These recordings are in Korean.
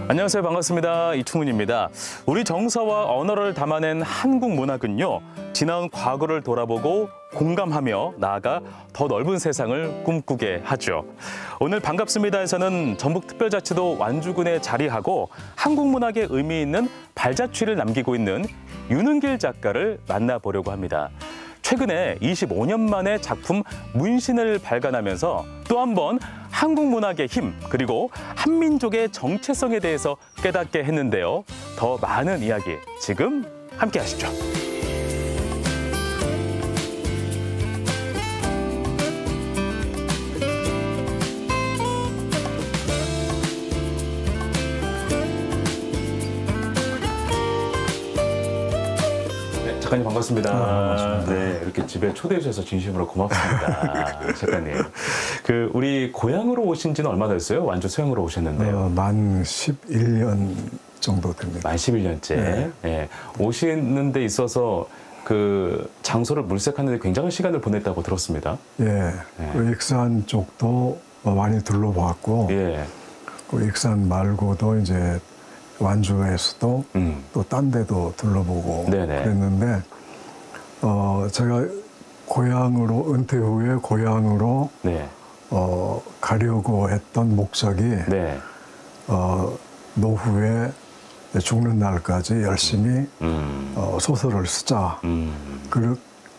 안녕하세요. 반갑습니다. 이충훈입니다. 우리 정서와 언어를 담아낸 한국 문학은요, 지나온 과거를 돌아보고 공감하며 나아가 더 넓은 세상을 꿈꾸게 하죠. 오늘 반갑습니다에서는 전북특별자치도 완주군에 자리하고 한국 문학의 의미 있는 발자취를 남기고 있는 윤은길 작가를 만나보려고 합니다. 최근에 25년 만에 작품 문신을 발간하면서 또 한 번 한국 문학의 힘 그리고 한민족의 정체성에 대해서 깨닫게 했는데요. 더 많은 이야기 지금 함께 하시죠. 작가님 반갑습니다. 반갑습니다. 네, 이렇게 집에 초대해 주셔서 진심으로 고맙습니다. 작가님. 우리 고향으로 오신 지는 얼마나 됐어요? 완주 소양으로 오셨는데요. 만 11년 정도 됩니다. 만 11년째. 네. 예, 오시는 데 있어서 그 장소를 물색하는 데 굉장한 시간을 보냈다고 들었습니다. 예, 그 익산 쪽도 많이 둘러봤고, 예. 그 익산 말고도 이제 완주에서도 또 딴 데도 둘러보고 네네. 그랬는데, 제가 고향으로, 은퇴 후에 고향으로 네. 가려고 했던 목적이, 네. 노후에 죽는 날까지 열심히 소설을 쓰자.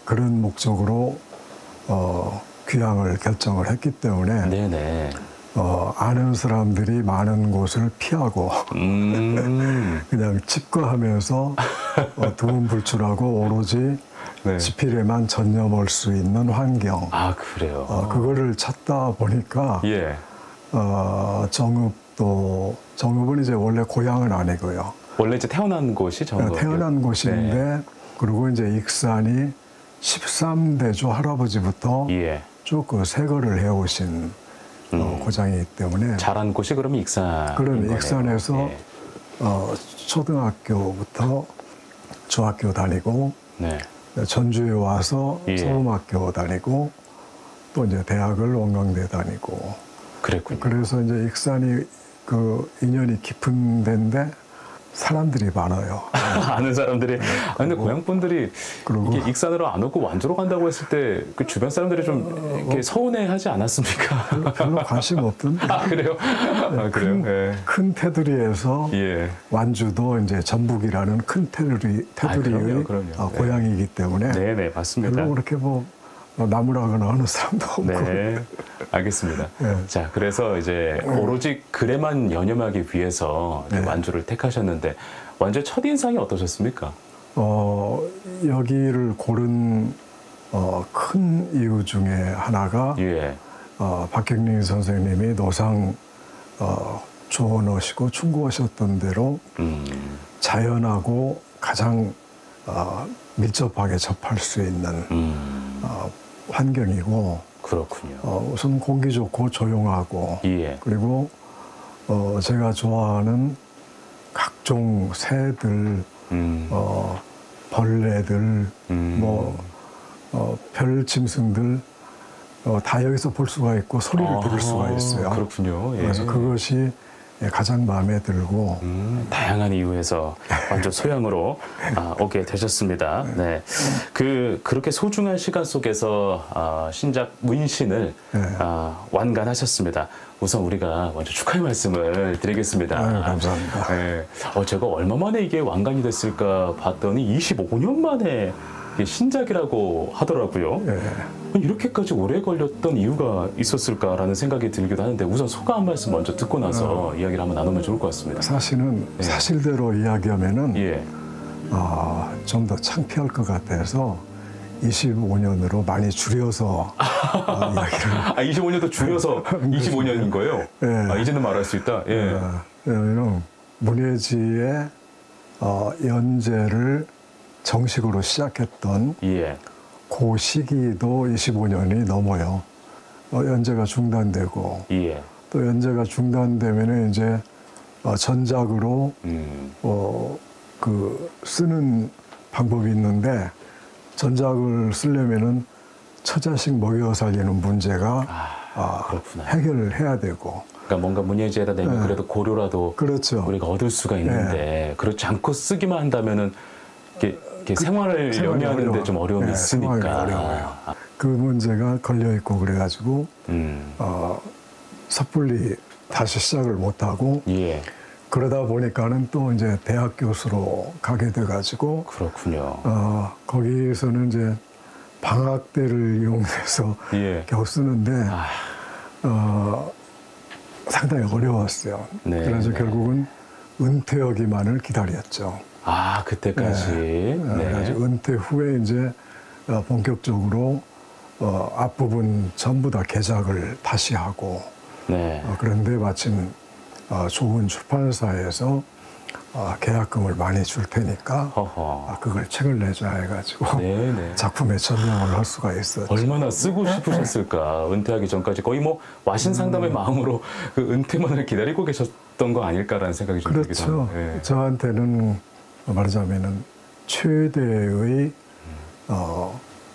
그런 목적으로 귀향을 결정을 했기 때문에 네네. 아는 사람들이 많은 곳을 피하고 그냥 집거하면서 두문불출하고 오로지 네. 지필에만 전념할 수 있는 환경. 아, 그래요. 그거를 찾다 보니까 예. 정읍은 이제 원래 고향은 아니고요. 원래 이제 태어난 곳이 정읍. 태어난 곳인데, 네. 그리고 이제 익산이 13대조 할아버지부터 예. 쭉 그 세거를 해오신 고장이기 때문에. 자란 곳이 그러면 익산. 그런 익산에서 예. 초등학교부터 중학교 다니고, 네. 전주에 와서 예. 서음학교 다니고, 또 이제 대학을 원광대 다니고. 그랬군요. 그래서 이제 익산이 그 인연이 깊은 데인데 사람들이 많아요. 아는 사람들이. 근데 고향 분들이 그리고 이게 익산으로 안 오고 완주로 간다고 했을 때 그 주변 사람들이 좀 이렇게 서운해하지 않았습니까? 별로 관심 없던데. 아, 그래요? 아, 그래요? 예. 큰 테두리에서 예. 완주도 이제 전북이라는 큰 테두리의 그럼요. 고향이기 때문에 네네, 맞습니다. 별로 그렇게 뭐 나무라거나 하는 사람도 없고. 네, 알겠습니다. 네. 자, 그래서 이제 오로지 글에만 연연하기 위해서 이제 네. 완주를 택하셨는데 완주의 첫인상이 어떠셨습니까? 여기를 고른 큰 이유 중에 하나가 예. 박경림 선생님이 노상 조언하시고 충고하셨던 대로 자연하고 가장 밀접하게 접할 수 있는 환경이고, 그렇군요. 우선 공기 좋고 조용하고, 예. 그리고 제가 좋아하는 각종 새들, 벌레들, 별 짐승들 다 여기서 볼 수가 있고 소리를 들을 수가 있어요. 그렇군요. 예. 그래서 그것이 가장 마음에 들고, 다양한 이유에서 완전 소양으로 오게 되셨습니다. 네. 그렇게 소중한 시간 속에서 신작 문신을 네. 완간하셨습니다. 우선 우리가 먼저 축하의 말씀을 드리겠습니다. 아유, 감사합니다. 네. 제가 얼마 만에 이게 완간이 됐을까 봤더니 25년 만에 이게 신작이라고 하더라고요. 예. 이렇게까지 오래 걸렸던 이유가 있었을까라는 생각이 들기도 하는데 우선 소감 한 말씀 먼저 듣고 나서 이야기를 한번 나누면 좋을 것 같습니다. 사실은 사실대로 이야기하면은 예. 좀 더 창피할 것 같아서 25년으로 많이 줄여서 이야기를. 25년도 줄여서 25년인 거예요? 예. 이제는 말할 수 있다. 예. 왜냐하면 문예지의 연재를 정식으로 시작했던 예. 그 시기도 25년이 넘어요. 연재가 중단되고, 예. 또 연재가 중단되면은 이제 전작으로 쓰는 방법이 있는데, 전작을 쓰려면은 처자식 먹여 살리는 문제가 그렇구나. 해결을 해야 되고, 그러니까 뭔가 문예지에다 내면 네. 그래도 고료라도 그렇죠. 우리가 얻을 수가 있는데 그렇지 않고 쓰기만 한다면은 이렇게 생활을 생활이 영위하는데 어려워. 좀 어려움이 네, 생활이 있으니까. 어려워요. 그 문제가 걸려 있고 그래가지고 섣불리 다시 시작을 못 하고 예, 그러다 보니까는 또 이제 대학 교수로 가게 돼가지고 그렇군요. 거기서는 이제 방학 때를 이용해서 예. 겨우 쓰는데 아, 상당히 어려웠어요. 네, 그래서 네. 결국은 은퇴하기만을 기다렸죠. 아, 그때까지. 네. 그래서 은퇴 후에 이제 본격적으로 앞부분 전부 다 개작을 다시 하고 네. 그런데 마침 좋은 출판사에서 계약금을 많이 줄 테니까 허허. 그걸 책을 내자 해가지고 네네. 작품에 전념을 할 수가 있었죠. 얼마나 쓰고 싶으셨을까. 은퇴하기 전까지 거의 뭐 와신 상담의 마음으로 그 은퇴만을 기다리고 계셨던 거 아닐까라는 생각이 좀 들기도 그렇죠. 하네요. 예. 저한테는 말하자면은 최대의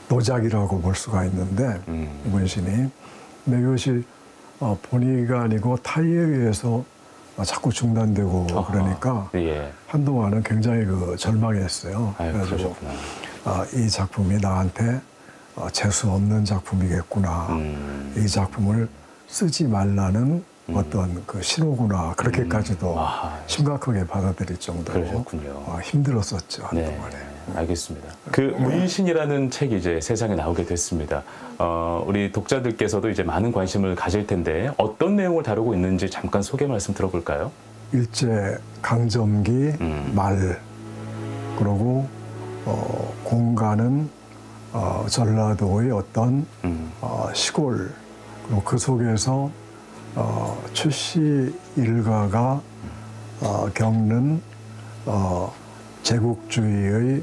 노작이라고 볼 수가 있는데 문신이 근데 이것이 본의가 아니고 타의에 의해서 자꾸 중단되고 그러니까 예. 한동안은 굉장히 절망했어요. 아유, 그래가지고 그러셨구나. 이 작품이 나한테 재수 없는 작품이겠구나. 이 작품을 쓰지 말라는 어떤 그 신호구나. 그렇게까지도 아하. 심각하게 받아들일 정도로 그러셨군요. 힘들었었죠. 네, 한동안에. 알겠습니다. 그 문신이라는 책이 이제 세상에 나오게 됐습니다. 우리 독자들께서도 이제 많은 관심을 가질 텐데 어떤 내용을 다루고 있는지 잠깐 소개 말씀 들어볼까요? 일제 강점기 말 그리고 공간은 전라도의 어떤 시골 그리고 그 속에서 출시 일가가 겪는 제국주의의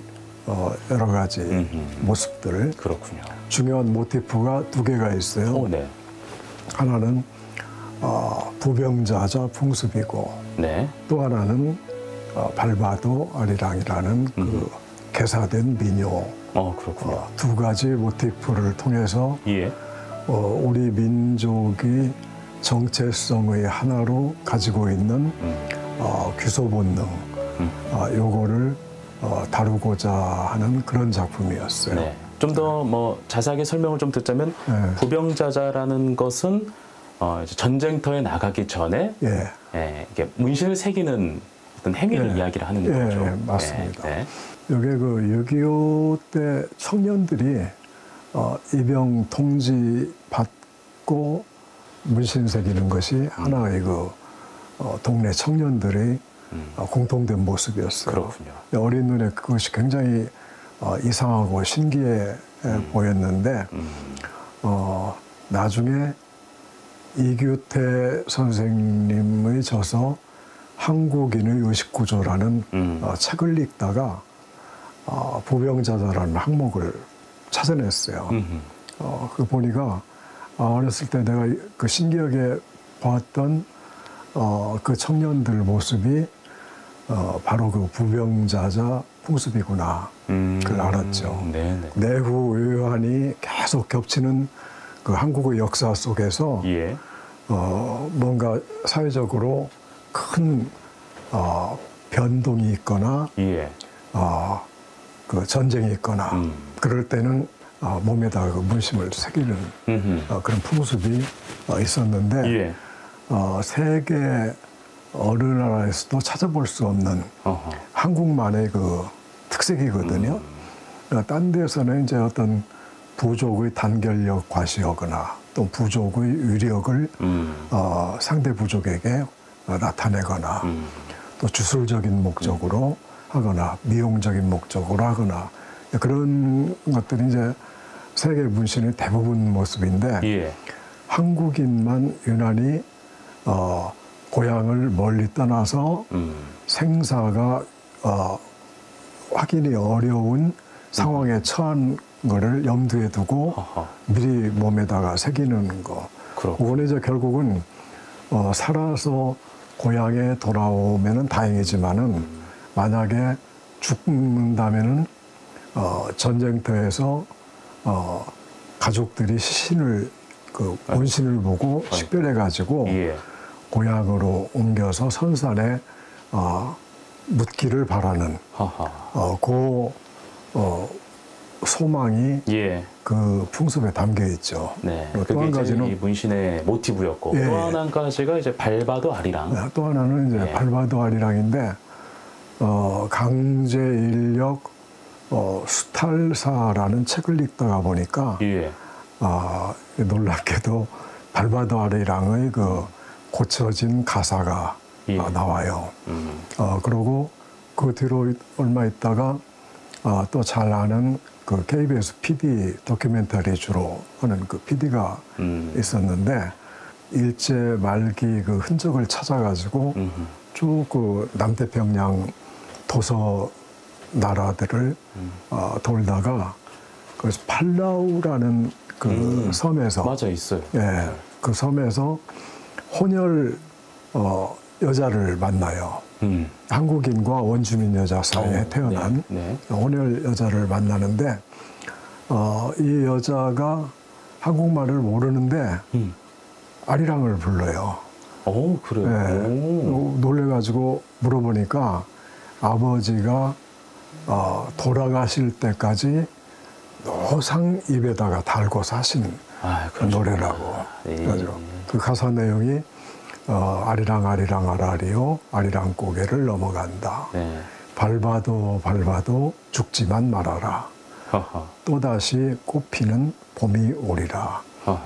여러 가지 모습들 그렇군요. 중요한 모티프가 두 개가 있어요. 오, 네. 하나는 부병자자 풍습이고 네. 또 하나는 발바도 아리랑이라는 그 개사된 민요 그렇군요. 두 가지 모티프를 통해서 예. 우리 민족이 정체성의 하나로 가지고 있는 귀소 본능 요거를 다루고자 하는 그런 작품이었어요. 네. 좀 더 뭐 자세하게 설명을 좀 듣자면 네. 부병자자라는 것은 이제 전쟁터에 나가기 전에 예, 이게 문신을 새기는 어떤 행위를 예. 이야기를 하는 예, 거죠. 맞습니다. 네. 여기 그 6.25 때 청년들이 입영 통지 받고 문신 새기는 것이 하나의 동네 청년들의 공통된 모습이었어요. 그렇군요. 어린 눈에 그것이 굉장히 이상하고 신기해 보였는데 나중에 이규태 선생님의 저서 한국인의 의식구조라는 책을 읽다가 부병자자라는 항목을 찾아냈어요. 그 보니까 어렸을 때 내가 그 신기하게 봤던 그 청년들 모습이 바로 그 부병자자 풍습이구나. 그걸 알았죠. 네네. 내후 외환이 계속 겹치는 그 한국의 역사 속에서 예. 뭔가 사회적으로 큰 변동이 있거나 예. 그 전쟁이 있거나 그럴 때는 몸에다가 그 문심을 새기는 그런 풍습이 있었는데 예. 세계 어느 나라에서도 찾아볼 수 없는 어허. 한국만의 그 특색이거든요. 딴 데서는 이제 어떤 부족의 단결력 과시하거나 또 부족의 위력을 상대 부족에게 나타내거나 또 주술적인 목적으로 하거나 미용적인 목적으로 하거나 그런 것들이 이제 세계 문신의 대부분 모습인데 예. 한국인만 유난히 고향을 멀리 떠나서 생사가 확인이 어려운 상황에 처한 거를 염두에 두고 어허. 미리 몸에다가 새기는 거. 그거는 이제 결국은 살아서 고향에 돌아오면은 다행이지만은 만약에 죽는다면은 전쟁터에서 가족들이 시신을 그 문신을 보고 식별해 가지고 예. 고향으로 옮겨서 선산에 묻기를 바라는 하하. 소망이 예. 그 풍습에 담겨 있죠. 네. 또 그게 한 이제 가지는 이 문신의 모티브였고 예, 또 한 가지가 이제 발바도 아리랑. 또 하나는 이제 예. 발바도 아리랑인데 강제 인력 수탈사라는 책을 읽다가 보니까 예. 놀랍게도 발바도 아리랑의 그 고쳐진 가사가 예. 나와요. 그러고 그 뒤로 얼마 있다가 또 잘 아는 그 KBS PD 다큐멘터리 주로 하는 그 PD가 있었는데 일제 말기 그 흔적을 찾아가지고 쭉 그 남태평양 도서 나라들을 돌다가 그래서 팔라우라는 그 섬에서 맞아 있어요. 예, 그 섬에서 혼혈 여자를 만나요. 한국인과 원주민 여자 사이에 태어난 네. 혼혈 여자를 만나는데 이 여자가 한국말을 모르는데 아리랑을 불러요. 오, 그래요. 예, 오. 놀래가지고 물어보니까 아버지가 돌아가실 때까지 노상 입에다가 달고 사신 노래라고. 예. 그래가지고 그 가사 내용이 아리랑 아리랑 아라리요 아리랑 고개를 넘어간다. 네. 밟아도 밟아도 죽지만 말아라. 하하. 또다시 꽃피는 봄이 오리라. 하하.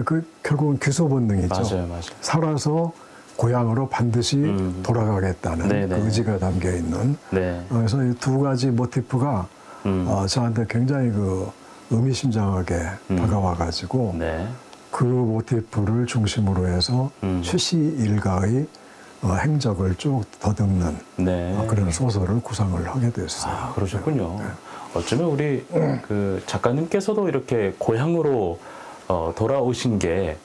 그 결국은 귀소 본능이죠. 맞아요. 살아서 고향으로 반드시 돌아가겠다는 네네. 그 의지가 담겨 있는. 네. 그래서 이 두 가지 모티프가 저한테 굉장히 그 의미심장하게 다가와가지고 네. 그 모티프를 중심으로 해서 최씨 일가의 행적을 쭉 더듬는 네. 그런 소설을 구상을 하게 됐어요. 아, 그러셨군요. 어쩌면 우리 그 작가님께서도 이렇게 고향으로 돌아오신 게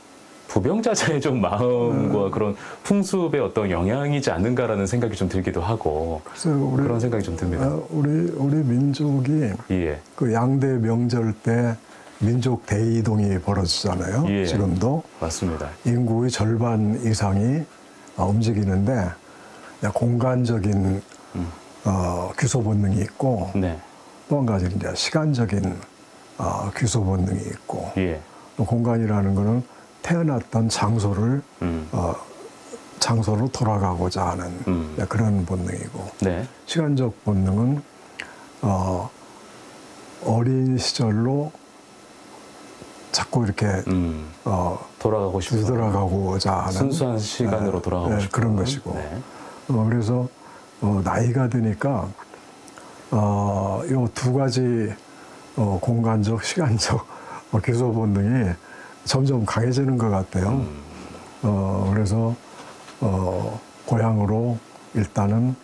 부병자자의 좀 마음과 그런 풍습의 어떤 영향이지 않는가라는 생각이 좀 들기도 하고 그런 생각이 좀 듭니다. 우리 민족이 예. 그 양대 명절 때 민족 대이동이 벌어지잖아요. 예. 지금도 맞습니다. 인구의 절반 이상이 움직이는데 공간적인 귀소 본능이 있고 네. 또 한 가지 이제 시간적인 귀소 본능이 있고 예. 또 공간이라는 거는 태어났던 장소를 장소로 돌아가고자 하는 그런 본능이고 네. 시간적 본능은 어린 시절로 자꾸 이렇게 돌아가고 싶은 되돌아가고자 하는 순수한 시간으로 돌아가고 싶은 그런 것이고 네. 그래서 나이가 드니까 이 두 가지 공간적 시간적 귀소 본능이 점점 강해지는 것 같아요. 그래서 고향으로 일단은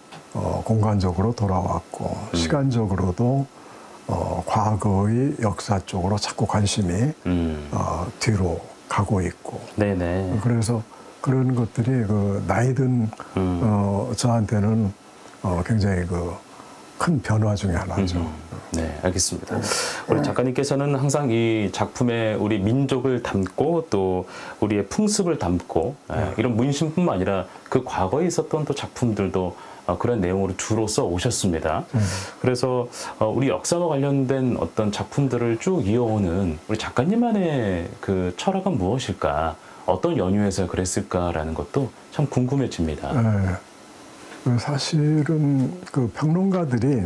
공간적으로 돌아왔고 시간적으로도 과거의 역사 쪽으로 자꾸 관심이 뒤로 가고 있고. 네네. 그래서 그런 것들이 그 나이든 저한테는 굉장히 그 큰 변화 중에 하나죠. 네, 알겠습니다. 우리 작가님께서는 항상 이 작품에 우리 민족을 담고 또 우리의 풍습을 담고 이런 문신뿐만 아니라 그 과거에 있었던 또 작품들도 그런 내용으로 주로 써 오셨습니다. 그래서 우리 역사와 관련된 어떤 작품들을 쭉 이어오는 우리 작가님만의 그 철학은 무엇일까? 어떤 연유에서 그랬을까라는 것도 참 궁금해집니다. 네. 사실은 그 평론가들이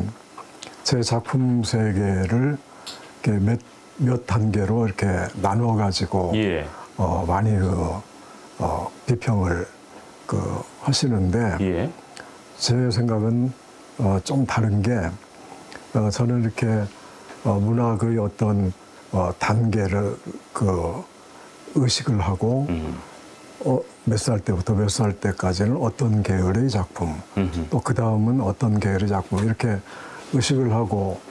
제 작품 세계를 이렇게 몇 단계로 이렇게 나눠 가지고 예. 많이 비평을 하시는데 예. 제 생각은 좀 다른 게 저는 이렇게 문학의 어떤 단계를 의식을 하고 몇 살 때부터 몇 살 때까지는 어떤 계열의 작품, 또 그 다음은 어떤 계열의 작품 이렇게 의식을 하고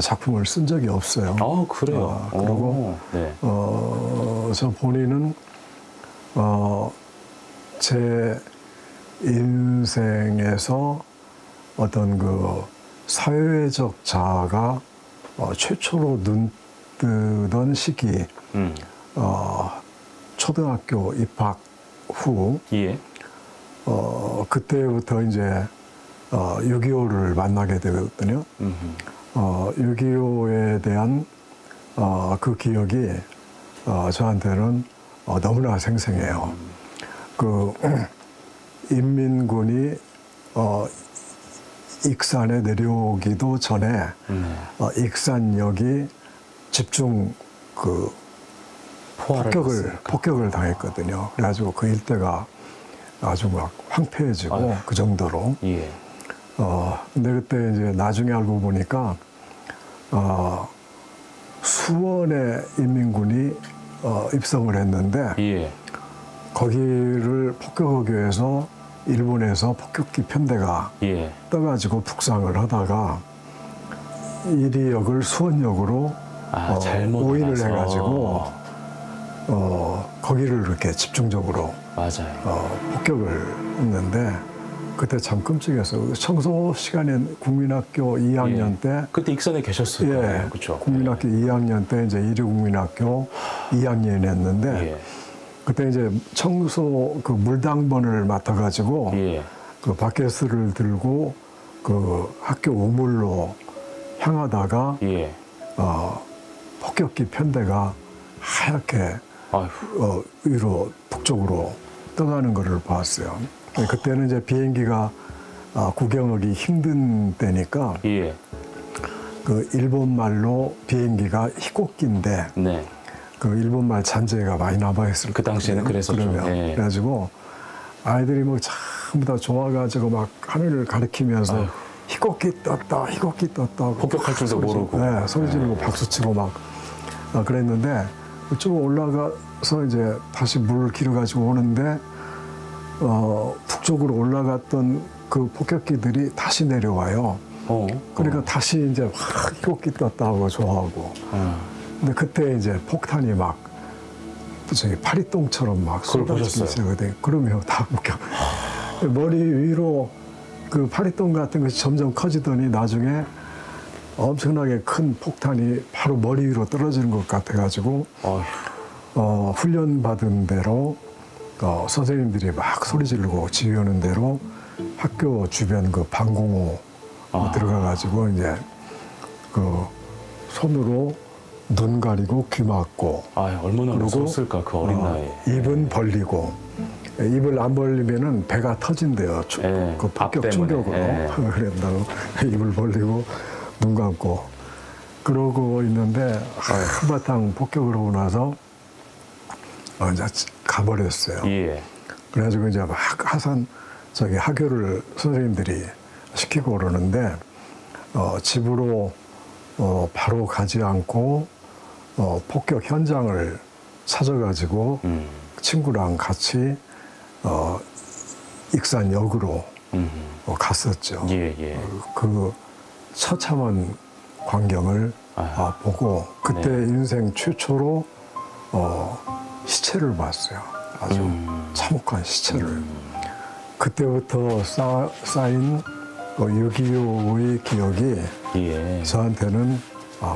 작품을 쓴 적이 없어요. 그래요. 그리고 네. 저 본인은 제 인생에서 어떤 그 사회적 자아가 최초로 눈 뜨던 시기, 초등학교 입학 후 예. 그때부터 이제 6.25를 만나게 되거든요. 6.25에 대한 그 기억이 저한테는 너무나 생생해요. 그 인민군이 익산에 내려오기도 전에 익산역이 집중 그 폭격을 당했거든요. 그래가지고 그 일대가 아주 막 황폐해지고 아유. 그 정도로. 예. 근데 그때 이제 나중에 알고 보니까 수원에 인민군이 입성을 했는데 예. 거기를 폭격하기 위해서 일본에서 폭격기 편대가 예. 떠가지고 북상을 하다가 이리역을 수원역으로 잘못 오인을 알아서. 해가지고 거기를 이렇게 집중적으로 맞아요. 폭격을 했는데 그때 참 끔찍했어요. 청소 시간에 국민학교 2학년 예. 때 그때 익산에 계셨을 거예요. 그렇죠. 국민학교 2학년 때 이제 이류국민학교 2학년이었는데 예. 그때 이제 청소 그 물당번을 맡아가지고 예. 그 바켓을 들고 그 학교 우물로 향하다가 예. 폭격기 편대가 하얗게 아휴. 위로 북쪽으로 떠가는 것을 봤어요. 그때는 이제 비행기가 구경하기 힘든 때니까 예. 그 일본말로 비행기가 히코키인데 네. 그 일본말 잔재가 많이 남아있을 그 당시에는 그랬었죠. 그러면 예. 그래가지고 아이들이 뭐 전부 다 좋아가지고 막 하늘을 가리키면서 아유. 히코키 떴다, 히코키 떴다. 폭격할 줄도 모르고. 네, 소리 지르고 박수치고 막 그랬는데 쭉 올라가서 이제 다시 물을 길어가지고 오는데 북쪽으로 올라갔던 그 폭격기들이 다시 내려와요. 그러니까 다시 이제 확 히코키 떴다고 좋아하고. 근데 그때 이제 폭탄이 막 저기 파리똥처럼 막 쏟아지기 시작하거든요. 그러면 다 웃겨. 머리 위로 그 파리똥 같은 것이 점점 커지더니 나중에 엄청나게 큰 폭탄이 바로 머리 위로 떨어지는 것 같아가지고 훈련 받은 대로 선생님들이 막 소리 지르고 지휘하는 대로 학교 주변 그 방공호 들어가가지고 이제 그 손으로 눈 가리고 귀 막고 얼마나 무서웠을까 그 어린 나이에. 입은 벌리고 입을 안 벌리면은 배가 터진대요. 그 폭격 충격으로 그런다고 입을 벌리고 눈 감고 그러고 있는데 한바탕 폭격을 하고 나서 이제 가버렸어요. 예. 그래가지고 이제 막 학교를 선생님들이 시키고 그러는데 집으로 바로 가지 않고 폭격 현장을 찾아가지고 친구랑 같이 익산역으로 갔었죠. 예. 그 처참한 광경을 보고 그때 인생 최초로 시체를 봤어요. 아주 참혹한 시체를. 그때부터 쌓인 6.25의 기억이 저한테는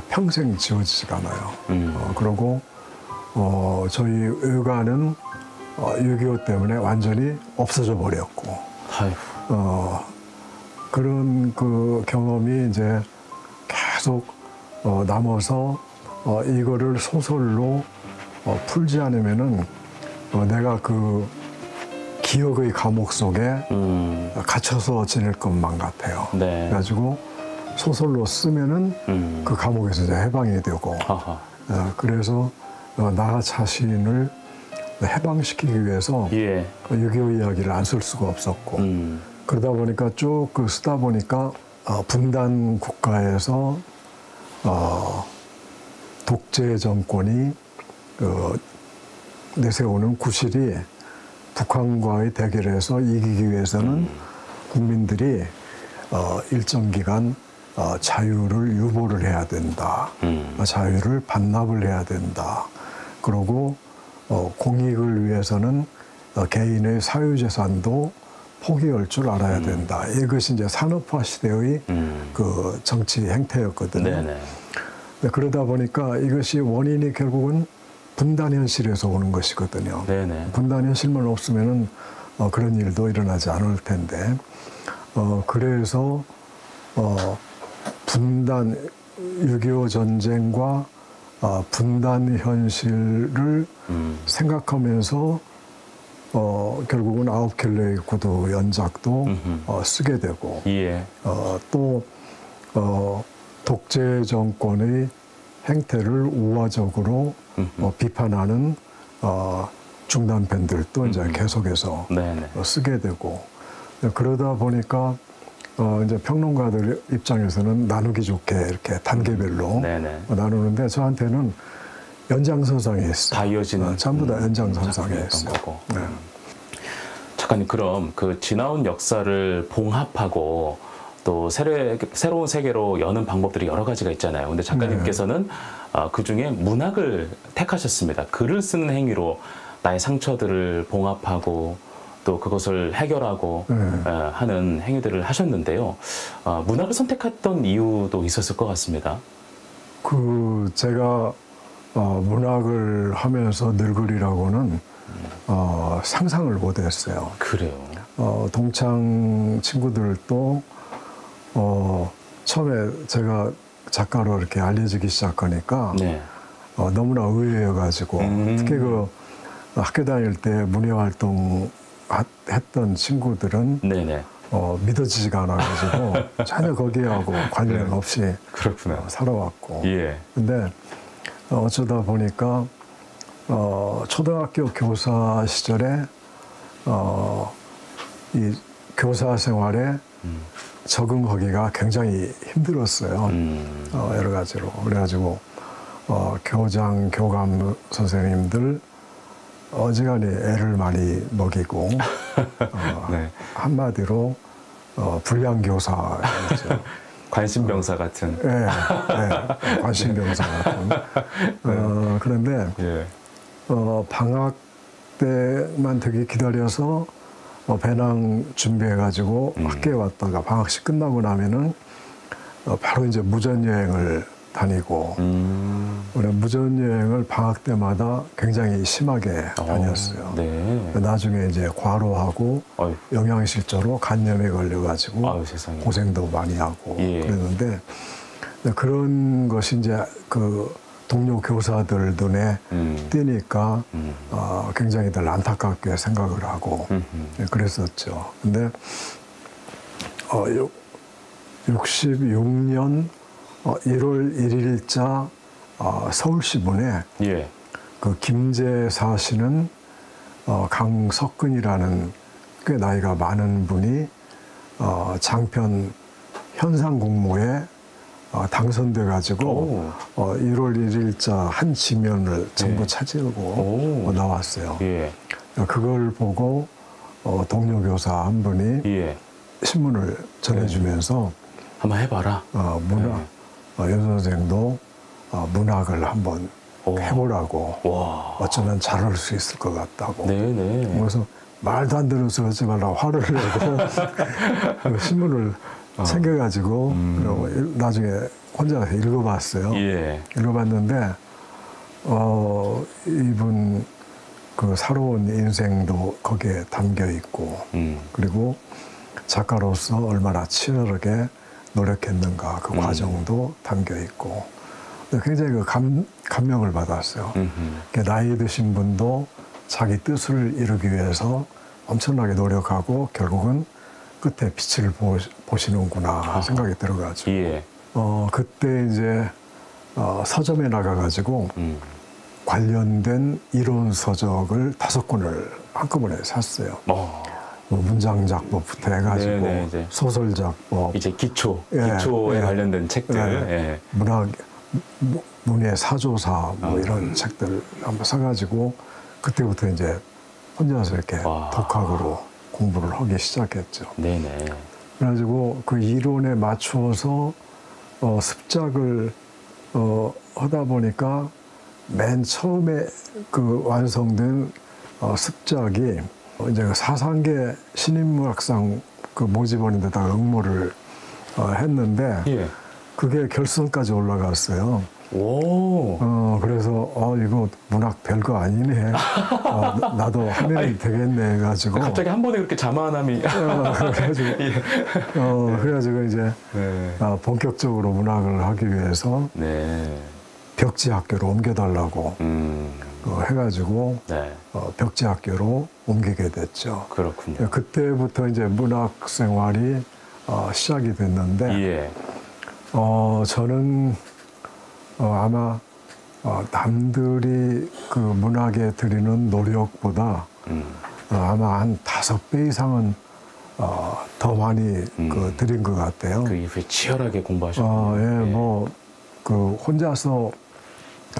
평생 지워지지가 않아요. 그리고 저희 의관은 6.25 때문에 완전히 없어져 버렸고 그런 그 경험이 이제 계속 남아서 이거를 소설로 풀지 않으면은 내가 그 기억의 감옥 속에 갇혀서 지낼 것만 같아요. 네. 그래가지고 소설로 쓰면은 그 감옥에서 이제 해방이 되고 그래서 나 자신을 해방시키기 위해서 6.25 이야기를 안 쓸 수가 없었고 그러다 보니까 쭉 그 쓰다 보니까 분단 국가에서 독재 정권이 내세우는 구실이 북한과의 대결에서 이기기 위해서는 국민들이 일정 기간 자유를 유보를 해야 된다. 자유를 반납을 해야 된다. 그리고 공익을 위해서는 개인의 사유재산도 포기할 줄 알아야 된다. 이것이 이제 산업화 시대의 그 정치 행태였거든요. 네네. 그러다 보니까 이것이 원인이 결국은 분단 현실에서 오는 것이거든요. 네네. 분단 현실만 없으면은 그런 일도 일어나지 않을 텐데, 그래서 분단 6.25 전쟁과 분단 현실을 생각하면서 결국은 9켤레의 구두 연작도 쓰게 되고, 예. 또 독재 정권의 행태를 우화적으로 비판하는 중단편들도 이제 계속해서 네네. 쓰게 되고, 그러다 보니까 이제 평론가들 입장에서는 나누기 좋게 이렇게 단계별로 네네. 나누는데, 저한테는 연장선상에 있어요. 다 이어지는 전부 다 연장선상에 작품이었던 있어요. 거고. 네. 작가님, 그럼 그 지나온 역사를 봉합하고 또 새로운 세계로 여는 방법들이 여러 가지가 있잖아요. 근데 작가님께서는 그 중에 문학을 택하셨습니다. 글을 쓰는 행위로 나의 상처들을 봉합하고 또 그것을 해결하고 하는 행위들을 하셨는데요. 문학을 선택했던 이유도 있었을 것 같습니다. 제가 문학을 하면서 늙으리라고는 상상을 못했어요. 그래요. 동창 친구들도 처음에 제가 작가로 이렇게 알려지기 시작하니까 네. 너무나 의외여가지고 특히 그 학교 다닐 때 문예활동 했던 친구들은 네네. 믿어지지가 않아가지고 전혀 거기하고 관련 없이 그렇구나. 살아왔고. 예. 근데 어쩌다 보니까 초등학교 교사 시절에 이 교사 생활에 적응하기가 굉장히 힘들었어요. 여러 가지로. 그래가지고 교장, 교감 선생님들 어지간히 애를 많이 먹이고 네. 한마디로 불량교사였죠. 관심병사 같은. 예, 관심병사 같은. 그런데 예. 방학 때만 되게 기다려서 배낭 준비해가지고 학교에 왔다가 방학식 끝나고 나면은 바로 이제 무전여행을 다니고, 무전여행을 방학 때마다 굉장히 심하게 다녔어요. 네. 나중에 이제 과로하고 어휴. 영양실조로 간염에 걸려가지고 아유, 세상에. 고생도 많이 하고 예. 그랬는데, 그런 것이 이제 그 동료 교사들 눈에 띄니까 굉장히들 안타깝게 생각을 하고 그랬었죠. 근데 66년 1월 1일자 서울시문에 예. 그 김재사 씨는 강석근이라는 꽤 나이가 많은 분이 장편 현상 공모에 당선돼 가지고 1월 1일자 한 지면을 전부 차지하고 나왔어요. 예. 그걸 보고 동료 교사 한 분이 예. 신문을 전해주면서 한번 해봐라. 연 선생도 문학을 한번 해보라고 어쩌면 잘할 수 있을 것 같다고. 네네. 그래서 말도 안 되는 소리 하지 말라고 화를 내고 그 신문을 챙겨가지고 나중에 혼자 읽어봤어요. 예. 읽어봤는데 이분 그 살아온 인생도 거기에 담겨 있고 그리고 작가로서 얼마나 치열하게 노력했는가 그 과정도 담겨 있고 굉장히 그 감명을 받았어요. 나이 드신 분도 자기 뜻을 이루기 위해서 엄청나게 노력하고 결국은 끝에 빛을 보시는구나 생각이 들어가지고 예. 그때 이제 서점에 나가가지고 관련된 이론 서적을 5권을 한꺼번에 샀어요. 뭐 문장 작법부터 해가지고 네네, 이제. 소설 작법, 이제 기초에 관련된 책들. 문예 사조사 뭐 이런 책들 한번 사가지고 그때부터 이제 혼자서 이렇게 독학으로 공부를 하기 시작했죠. 네네. 그래가지고 그 이론에 맞추어서 습작을 하다 보니까 맨 처음에 그 완성된 습작이 이제 그 사상계 신인문학상 그 모집하는 데다가 응모를 했는데 예. 그게 결선까지 올라갔어요. 오. 그래서 이거 문학 별거 아니네. 나도 하면 되겠네 해가지고. 갑자기 한 번에 그렇게 자만함이. 그래가지고 그래가지고 이제 네. 본격적으로 문학을 하기 위해서 네. 벽지학교로 옮겨달라고 해가지고 네. 벽지학교로 옮기게 됐죠. 그렇군요. 그때부터 이제 문학 생활이 시작이 됐는데 예. 저는 아마 남들이 그 문학에 들이는 노력보다 아마 한 5배 이상은 더 많이 그 들인 것 같아요. 그 이후에 치열하게 공부하셨군요. 예, 뭐 그 혼자서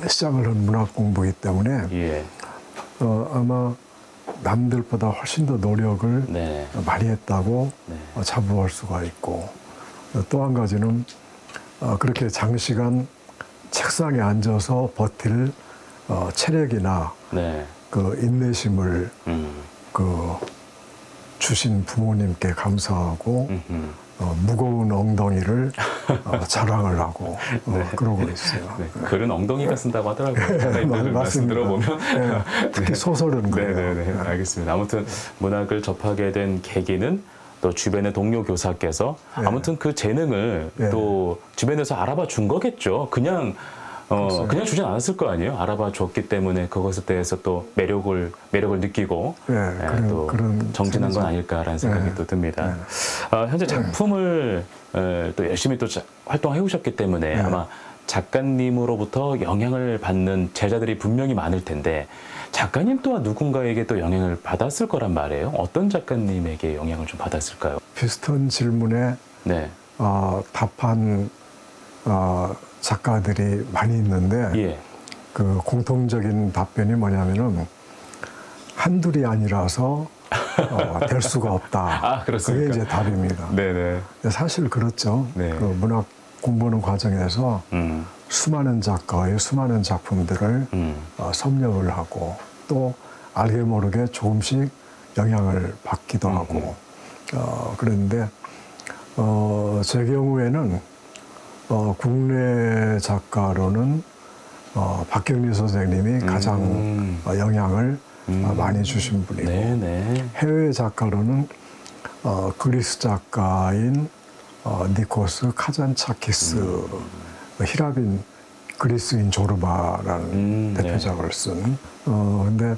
시작을 한 문학 공부이기 때문에 예. 아마 남들보다 훨씬 더 노력을 네. 많이 했다고 네. 자부할 수가 있고, 또 한 가지는 그렇게 장시간 책상에 앉아서 버틸 체력이나 네. 그 인내심을 그 주신 부모님께 감사하고 무거운 엉덩이를 자랑을 하고 그러고 있어요. 네. 글은 엉덩이가 쓴다고 하더라고요. 작가님들 말씀 들어보면. 네, 특히 소설은 그래요. 네네네. 알겠습니다. 아무튼 문학을 접하게 된 계기는 또 주변의 동료 교사께서 아무튼 그 재능을 또 주변에서 알아봐 준 거겠죠. 그냥 주진 않았을 거 아니에요. 알아봐 줬기 때문에 그것에 대해서 또 매력을 느끼고 또 그런 정진한 건 아닐까라는 생각이 또 듭니다. 현재 작품을 또 열심히 또 활동해 오셨기 때문에 아마 작가님으로부터 영향을 받는 제자들이 분명히 많을 텐데 작가님 또한 누군가에게 또 영향을 받았을 거란 말이에요. 어떤 작가님에게 영향을 좀 받았을까요? 비슷한 질문에 네. 답한 작가들이 많이 있는데 예. 그 공통적인 답변이 뭐냐면은 한둘이 아니라서 될 수가 없다. 그렇습니까? 그게 이제 답입니다. 네네. 사실 그렇죠. 네. 그 문학 공부하는 과정에서 수많은 작가의 수많은 작품들을 섭렵을 하고 또 알게 모르게 조금씩 영향을 받기도 하고 그런데 제 경우에는 국내 작가로는 박경리 선생님이 가장 영향을 많이 주신 분이고 네네. 해외 작가로는 그리스 작가인 니코스 카잔차키스 히라빈 그리스인 조르바라는 대표작을 쓴 근데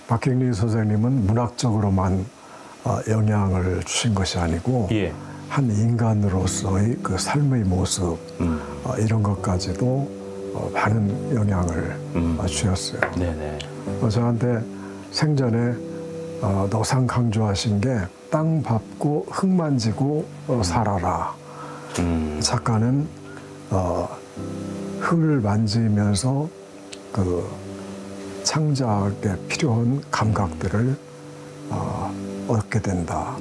박경리 선생님은 문학적으로만 영향을 주신 것이 아니고 예. 한 인간으로서의 그 삶의 모습 이런 것까지도 많은 영향을 주셨어요. 네네. 저한테 생전에 노상 강조하신 게 땅 밟고 흙 만지고 살아라. 작가는 흙을 만지면서 그 창작에 필요한 감각들을 얻게 된다.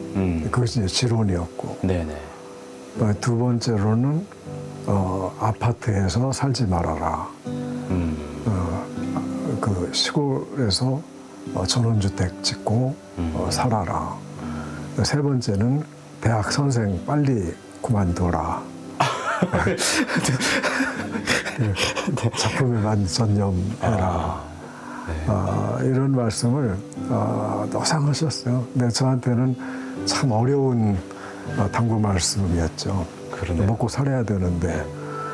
그것이 이제 지론이었고. 네네. 두 번째로는 아파트에서 살지 말아라. 그 시골에서 전원주택 짓고 살아라. 세 번째는 대학 선생 빨리 그만둬라. 작품에만 전념해라. 이런 말씀을 노상하셨어요. 근데 저한테는 참 어려운 당부 말씀이었죠. 그러네요. 먹고 살아야 되는데.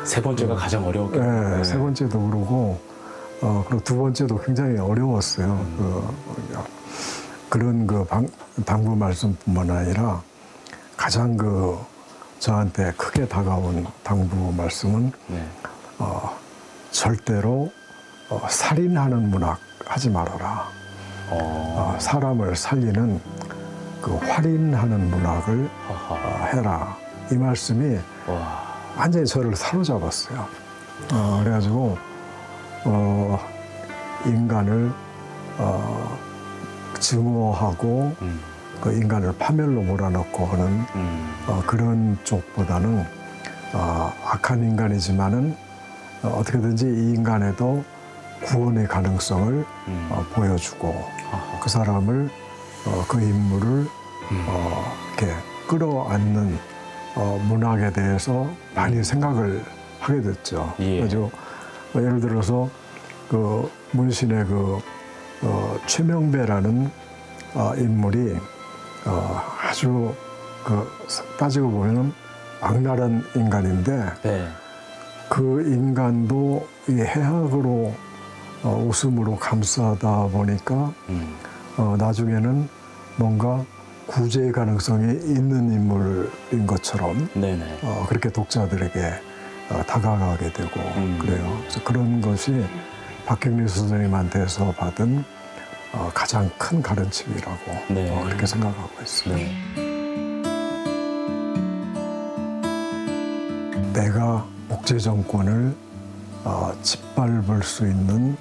세 번째가 가장 어려웠겠네요. 네, 세 번째도 그러고 그리고 두 번째도 굉장히 어려웠어요. 그런 그 당부 말씀뿐만 아니라 가장 그 저한테 크게 다가온 당부 말씀은 절대로 살인하는 문학 하지 말아라. 사람을 살리는 그 활인하는 문학을 해라. 이 말씀이 완전히 저를 사로잡았어요. 그래가지고 인간을 증오하고 그 인간을 파멸로 몰아넣고 하는 그런 쪽보다는 악한 인간이지만은 어떻게든지 이 인간에도 구원의 가능성을 보여주고 그 사람을 그 인물을 이렇게 끌어안는 문학에 대해서 많이 생각을 하게 됐죠. 예. 그래서 예를 들어서 그 문신의 그 최명배라는 인물이 아주 그 따지고 보면 악랄한 인간인데 네. 그 인간도 이 해학으로 웃음으로 감싸다 보니까 나중에는 뭔가 구제의 가능성이 있는 인물인 것처럼 네네. 그렇게 독자들에게 다가가게 되고 그래요. 그래서 그런 것이 박경리 선생님한테서 받은 가장 큰 가르침이라고 네. 그렇게 생각하고 있습니다. 네. 내가 목제 정권을 짓밟을 수 있는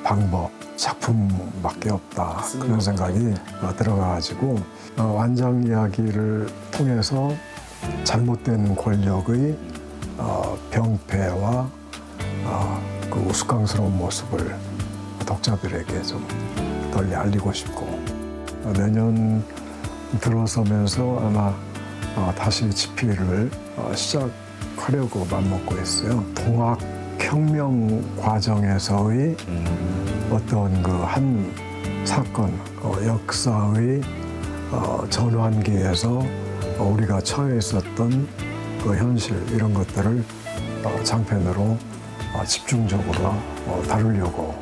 방법, 작품밖에 없다. 그런 생각이 들어가지고 완장 이야기를 통해서 잘못된 권력의 병폐와 그 우스꽝스러운 모습을 독자들에게 좀 널리 알리고 싶고 내년 들어서면서 아마 다시 집필을 시작하려고 맘먹고 있어요. 동학혁명 과정에서의 어떤 그 한 사건, 역사의 전환기에서 우리가 처해 있었던 그 현실 이런 것들을 장편으로 집중적으로 다루려고